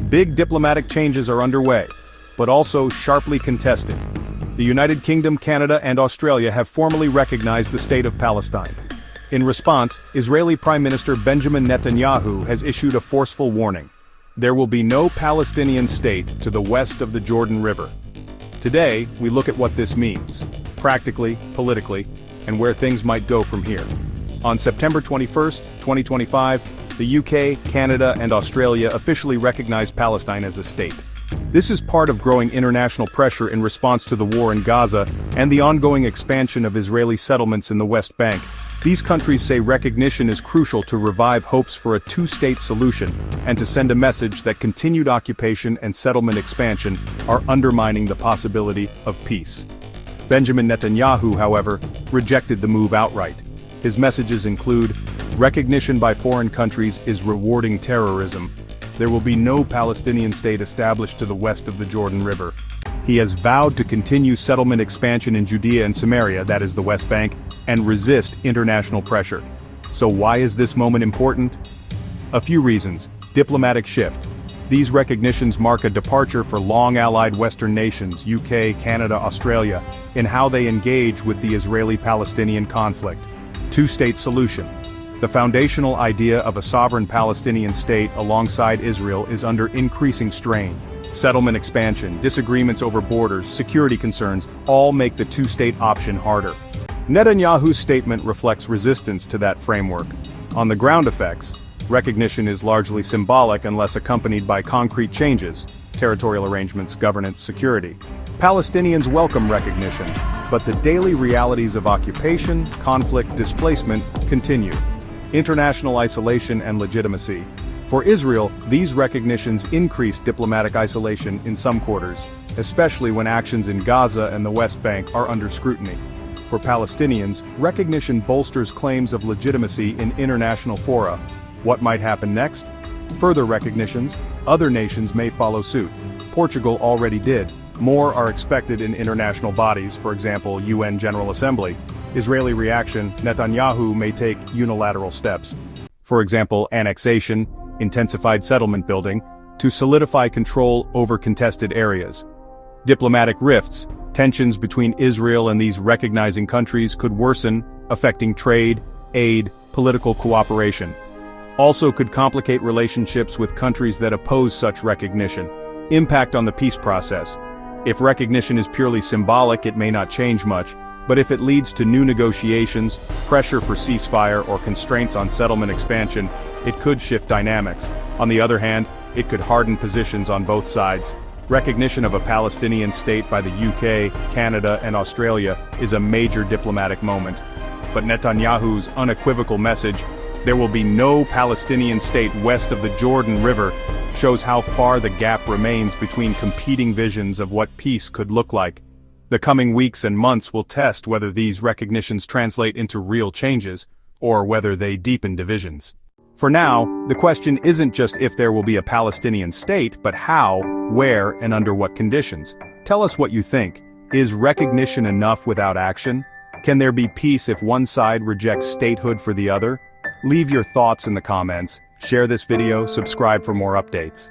Big diplomatic changes are underway, but also sharply contested. The United Kingdom, Canada, and Australia have formally recognized the State of Palestine. In response, Israeli Prime Minister Benjamin Netanyahu has issued a forceful warning. There will be no Palestinian state to the west of the Jordan River. Today, we look at what this means, practically, politically, and where things might go from here. On September 21, 2025, the UK, Canada, and Australia officially recognized Palestine as a state. This is part of growing international pressure in response to the war in Gaza and the ongoing expansion of Israeli settlements in the West Bank. These countries say recognition is crucial to revive hopes for a two-state solution and to send a message that continued occupation and settlement expansion are undermining the possibility of peace. Benjamin Netanyahu, however, rejected the move outright. His messages include, recognition by foreign countries is rewarding terrorism. There will be no Palestinian state established to the west of the Jordan River. He has vowed to continue settlement expansion in Judea and Samaria, that is the West Bank, and resist international pressure. So why is this moment important? A few reasons. Diplomatic shift. These recognitions mark a departure for long-allied Western nations, UK, Canada, Australia, in how they engage with the Israeli-Palestinian conflict. Two-state solution. The foundational idea of a sovereign Palestinian state alongside Israel is under increasing strain. Settlement expansion, disagreements over borders, security concerns, all make the two-state option harder. Netanyahu's statement reflects resistance to that framework. On the ground effects, recognition is largely symbolic unless accompanied by concrete changes, territorial arrangements, governance, security. Palestinians welcome recognition, but the daily realities of occupation, conflict, displacement continue. International isolation and legitimacy. For Israel, these recognitions increase diplomatic isolation in some quarters, especially when actions in Gaza and the West Bank are under scrutiny. For Palestinians, recognition bolsters claims of legitimacy in international fora. What might happen next? Further recognitions, other nations may follow suit. Portugal already did. More are expected in international bodies, for example, UN General Assembly. Israeli reaction, Netanyahu may take unilateral steps. For example, annexation, intensified settlement building, to solidify control over contested areas. Diplomatic rifts, tensions between Israel and these recognizing countries could worsen, affecting trade, aid, political cooperation. Also could complicate relationships with countries that oppose such recognition. Impact on the peace process. If recognition is purely symbolic, it may not change much, but if it leads to new negotiations, pressure for ceasefire or constraints on settlement expansion, it could shift dynamics. On the other hand, it could harden positions on both sides. Recognition of a Palestinian state by the UK, Canada, and Australia is a major diplomatic moment. But Netanyahu's unequivocal message, there will be no Palestinian state west of the Jordan River, shows how far the gap remains between competing visions of what peace could look like. The coming weeks and months will test whether these recognitions translate into real changes, or whether they deepen divisions. For now, the question isn't just if there will be a Palestinian state, but how, where, and under what conditions. Tell us what you think. Is recognition enough without action? Can there be peace if one side rejects statehood for the other? Leave your thoughts in the comments, share this video, subscribe for more updates.